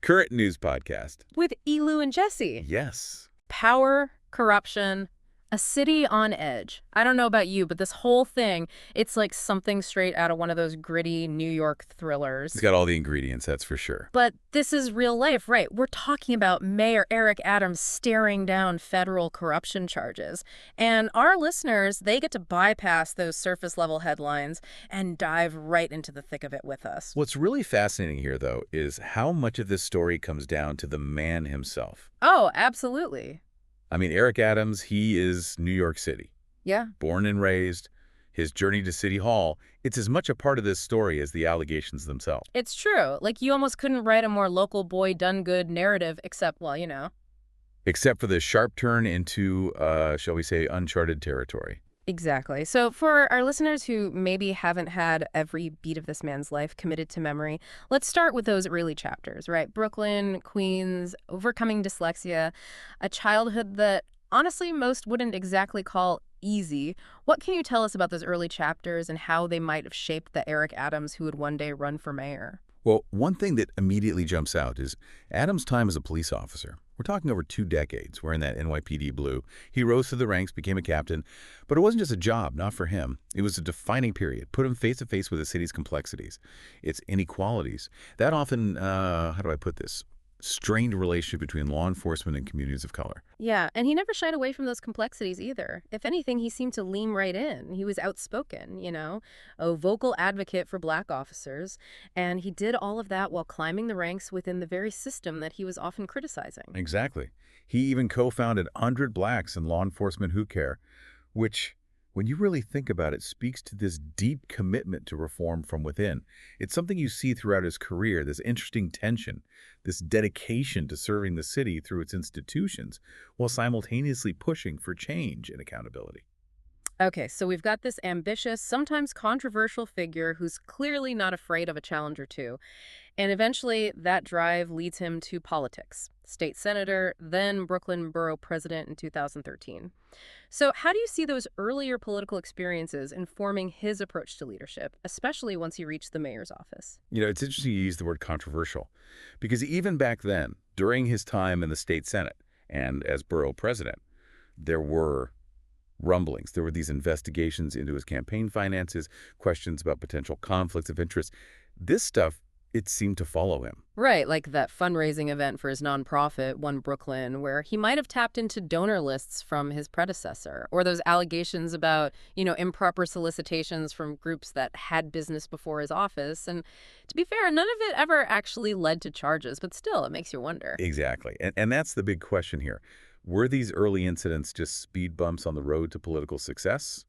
current news podcast. With Elu and Jesse. Yes. Power, corruption, a city on edge. I don't know about you, but this whole thing, it's like something straight out of one of those gritty New York thrillers. It's got all the ingredients, that's for sure. But this is real life, right? We're talking about Mayor Eric Adams staring down federal corruption charges. And our listeners, they get to bypass those surface-level headlines and dive right into the thick of it with us. What's really fascinating here, though, is how much of this story comes down to the man himself. Oh, absolutely. I mean, Eric Adams, he is New York City. Yeah. Born and raised, his journey to City Hall, it's as much a part of this story as the allegations themselves. It's true. Like, you almost couldn't write a more local boy done good narrative except, well, you know. Except for the sharp turn into, shall we say, uncharted territory. Exactly. So for our listeners who maybe haven't had every beat of this man's life committed to memory, let's start with those early chapters, right? Brooklyn, Queens, overcoming dyslexia, a childhood that honestly most wouldn't exactly call easy. What can you tell us about those early chapters and how they might have shaped the Eric Adams who would one day run for mayor? Well, one thing that immediately jumps out is Adams' time as a police officer. We're talking over 2 decades wearing that NYPD blue. He rose through the ranks, became a captain, but it wasn't just a job, not for him. It was a defining period, put him face to face with the city's complexities, its inequalities. That often, how do I put this, strained relationship between law enforcement and communities of color. Yeah, and he never shied away from those complexities either. If anything, he seemed to lean right in. He was outspoken, you know, a vocal advocate for black officers, and he did all of that while climbing the ranks within the very system that he was often criticizing. Exactly. He even co-founded 100 Blacks in Law Enforcement Who Care, which, when you really think about it, speaks to this deep commitment to reform from within. It's something you see throughout his career, this interesting tension, this dedication to serving the city through its institutions, while simultaneously pushing for change and accountability. Okay, so we've got this ambitious, sometimes controversial figure who's clearly not afraid of a challenge or two. And eventually, that drive leads him to politics. State senator, then Brooklyn borough president in 2013. So how do you see those earlier political experiences informing his approach to leadership, especially once he reached the mayor's office? You know, it's interesting you use the word controversial, because even back then, during his time in the state senate and as borough president, there were rumblings. There were these investigations into his campaign finances, questions about potential conflicts of interest. This stuff, it seemed to follow him. Right, like that fundraising event for his nonprofit, One Brooklyn, where he might have tapped into donor lists from his predecessor, or those allegations about, you know, improper solicitations from groups that had business before his office. And to be fair, none of it ever actually led to charges, but still, it makes you wonder. Exactly. And that's the big question here. Were these early incidents just speed bumps on the road to political success?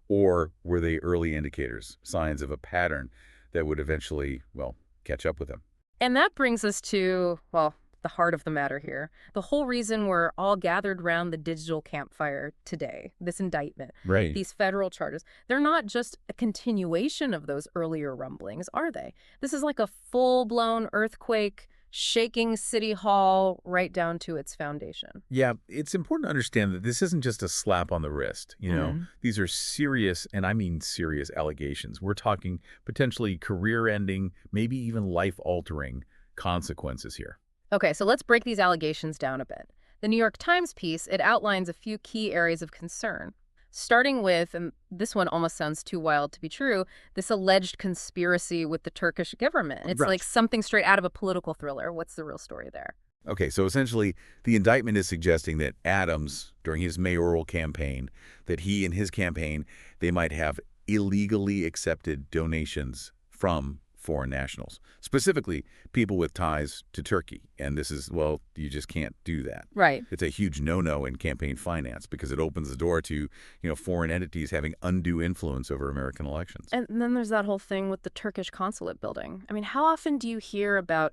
Or were they early indicators, signs of a pattern that would eventually, well, catch up with him? And that brings us to, well, the heart of the matter here. The whole reason we're all gathered around the digital campfire today, this indictment, Right. these federal charges, they're not just a continuation of those earlier rumblings, are they? This is like a full-blown earthquake shaking City Hall right down to its foundation. Yeah, it's important to understand that this isn't just a slap on the wrist. You know, these are serious, and I mean serious, allegations. We're talking potentially career-ending, maybe even life-altering consequences here. Okay, so let's break these allegations down a bit. The New York Times piece, it outlines a few key areas of concern. Starting with, and this one almost sounds too wild to be true, this alleged conspiracy with the Turkish government. It's Right. like something straight out of a political thriller. What's the real story there? Okay, so essentially, the indictment is suggesting that Adams, during his mayoral campaign, that he and his campaign, they might have illegally accepted donations from foreign nationals, specifically people with ties to Turkey. And this is, well, you just can't do that. Right. It's a huge no-no in campaign finance because it opens the door to, you know, foreign entities having undue influence over American elections. And then there's that whole thing with the Turkish consulate building. I mean, how often do you hear about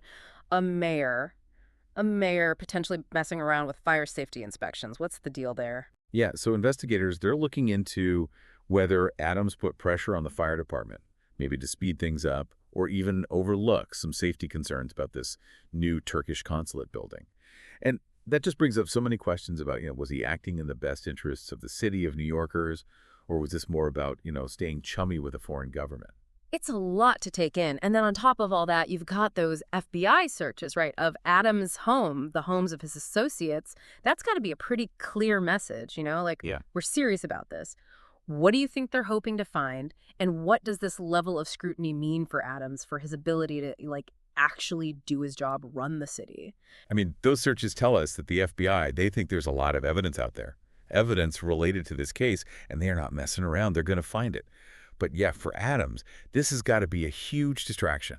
a mayor potentially messing around with fire safety inspections? What's the deal there? Yeah, so investigators, they're looking into whether Adams put pressure on the fire department, maybe to speed things up, or even overlook some safety concerns about this new Turkish consulate building. And that just brings up so many questions about, you know, was he acting in the best interests of the city, of New Yorkers, or was this more about, you know, staying chummy with a foreign government? It's a lot to take in. And then on top of all that, you've got those FBI searches, right, of Adam's home, the homes of his associates. That's got to be a pretty clear message, like, Yeah. we're serious about this. What do you think they're hoping to find? And what does this level of scrutiny mean for Adams, for his ability to, like, actually do his job, run the city? I mean, those searches tell us that the FBI, they think there's a lot of evidence out there, evidence related to this case, and they are not messing around. They're going to find it. But yeah, for Adams, this has got to be a huge distraction.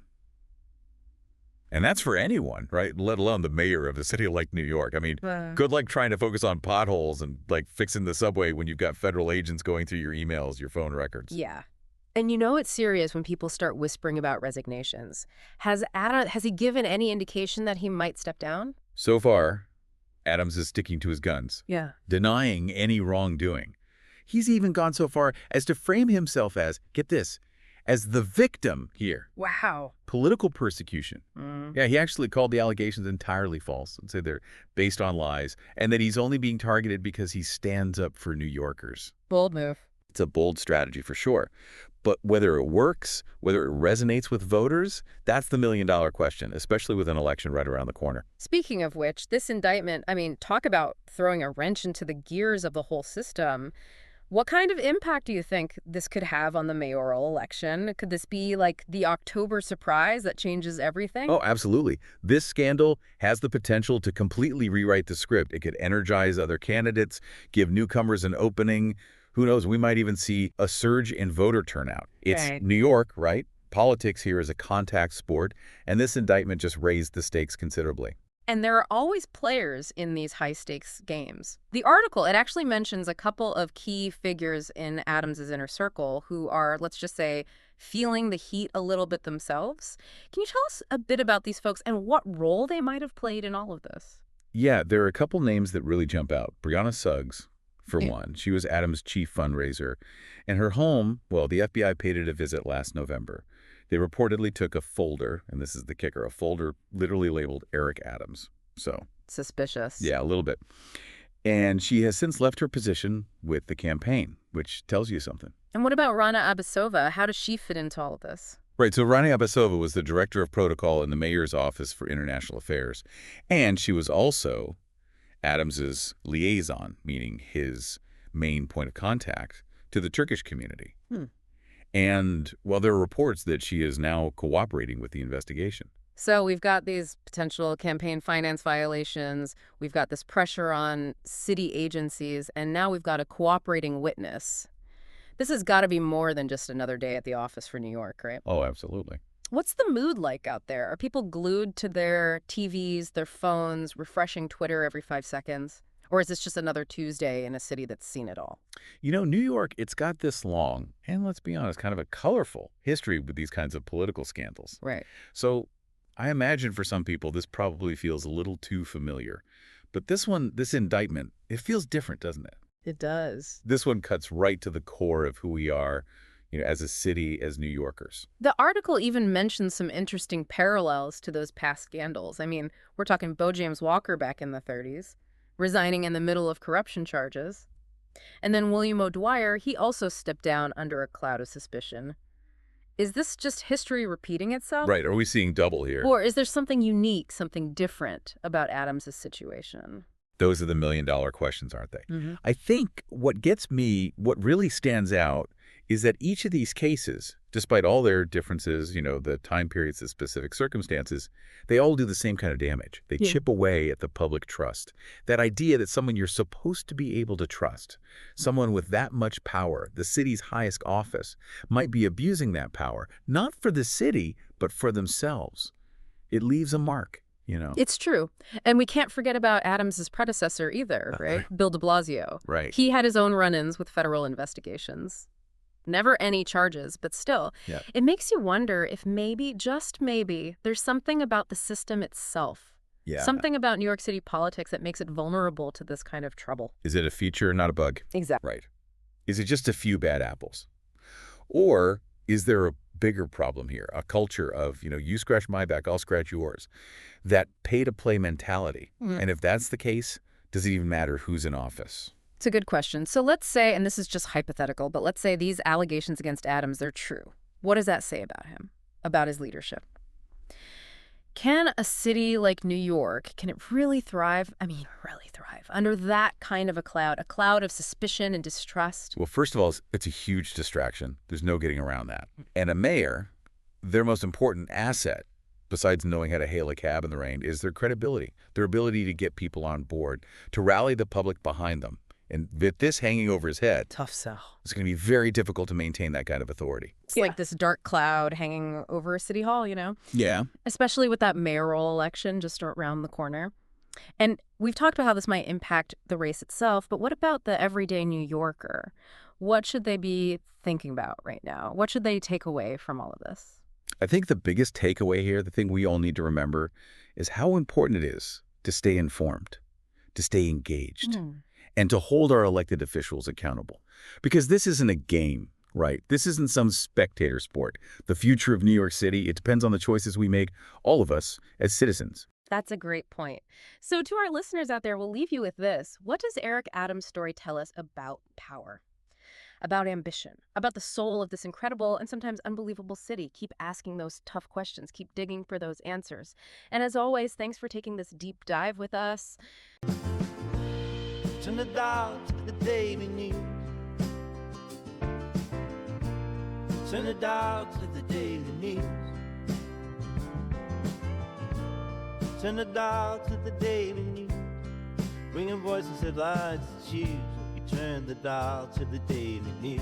And that's for anyone, right? Let alone the mayor of a city like New York. I mean, good luck trying to focus on potholes and like fixing the subway when you've got federal agents going through your emails, your phone records. Yeah. And it's serious when people start whispering about resignations. Has he given any indication that he might step down? So far, Adams is sticking to his guns, Yeah. denying any wrongdoing. He's even gone so far as to frame himself as, get this, as the victim here. Wow. Political persecution. Mm. Yeah, he actually called the allegations entirely false and said they're based on lies, and that he's only being targeted because he stands up for New Yorkers. Bold move. It's a bold strategy for sure. But whether it works, whether it resonates with voters, that's the million-dollar question, especially with an election right around the corner. Speaking of which, this indictment, talk about throwing a wrench into the gears of the whole system. What kind of impact do you think this could have on the mayoral election? Could this be like the October surprise that changes everything? Oh, absolutely. This scandal has the potential to completely rewrite the script. It could energize other candidates, give newcomers an opening. Who knows, we might even see a surge in voter turnout. It's Right. New York, right? Politics here is a contact sport, and this indictment just raised the stakes considerably. And there are always players in these high-stakes games. The article, it actually mentions a couple of key figures in Adams's inner circle who are, let's just say, feeling the heat a little bit themselves. Can you tell us a bit about these folks and what role they might have played in all of this? Yeah, there are a couple names that really jump out. Brianna Suggs, for Yeah. one. She was Adams' chief fundraiser. And her home, well, the FBI paid it a visit last November. They reportedly took a folder, and this is the kicker, a folder literally labeled Eric Adams. So, Suspicious. yeah, a little bit. And she has since left her position with the campaign, which tells you something. And what about Rana Abasova? How does she fit into all of this? Right, so Rani Abasova was the director of protocol in the mayor's office for international affairs. And she was also Adams's liaison, meaning his main point of contact to the Turkish community. And, well, there are reports that she is now cooperating with the investigation. So we've got these potential campaign finance violations, we've got this pressure on city agencies, and now we've got a cooperating witness. This has got to be more than just another day at the office for New York, right? Oh, absolutely. What's the mood like out there? Are people glued to their TVs, their phones, refreshing Twitter every 5 seconds? Or is this just another Tuesday in a city that's seen it all? You know, New York, it's got this long, and let's be honest, kind of a colorful history with these kinds of political scandals. Right. So I imagine for some people this probably feels a little too familiar. But this indictment, it feels different, doesn't it? It does. This one cuts right to the core of who we are, as a city, as New Yorkers. The article even mentions some interesting parallels to those past scandals. We're talking Bo James Walker back in the 30s, resigning in the middle of corruption charges. And then William O'Dwyer, he also stepped down under a cloud of suspicion. Is this just history repeating itself? Right. Are we seeing double here? Or is there something unique, something different about Adams' situation? Those are the million-dollar questions, aren't they? Mm-hmm. I think what really stands out is that each of these cases, despite all their differences, the time periods, the specific circumstances, they all do the same kind of damage. They chip away at the public trust. That idea that someone you're supposed to be able to trust, someone with that much power, the city's highest office, might be abusing that power, not for the city, but for themselves. It leaves a mark. It's true. And we can't forget about Adams' predecessor either, right? Bill de Blasio. Right. He had his own run-ins with federal investigations. Never any charges, but still. Yeah. It makes you wonder if maybe, just maybe, there's something about the system itself. Yeah. Something about New York City politics that makes it vulnerable to this kind of trouble. Is it a feature, not a bug? Exactly. Right. Is it just a few bad apples? Or is there a bigger problem here, a culture of, you scratch my back, I'll scratch yours, that pay-to-play mentality? And if that's the case, does it even matter who's in office? It's a good question. So let's say, and this is just hypothetical, but let's say these allegations against Adams, they're true. What does that say about him, about his leadership? Can a city like New York, can it really thrive? I mean, really thrive under that kind of a cloud of suspicion and distrust? Well, first of all, it's a huge distraction. There's no getting around that. And a mayor, their most important asset, besides knowing how to hail a cab in the rain, is their credibility, their ability to get people on board, to rally the public behind them. And with this hanging over his head, Tough sell. it's going to be very difficult to maintain that kind of authority. It's like this dark cloud hanging over City Hall, you know? Yeah. Especially with that mayoral election just around the corner. And we've talked about how this might impact the race itself, but what about the everyday New Yorker? What should they be thinking about right now? What should they take away from all of this? I think the biggest takeaway here, the thing we all need to remember, is how important it is to stay informed, to stay engaged, and to hold our elected officials accountable. Because this isn't a game, right? This isn't some spectator sport. The future of New York City, it depends on the choices we make, all of us, as citizens. That's a great point. So to our listeners out there, we'll leave you with this. What does Eric Adams' story tell us about power? About ambition, about the soul of this incredible and sometimes unbelievable city? Keep asking those tough questions. Keep digging for those answers. And as always, thanks for taking this deep dive with us. Turn the dial to the daily news. Turn the dial to the daily news. Turn the dial to the daily news. Bringing voices, headlines, and shoes. We turn the dial to the daily news.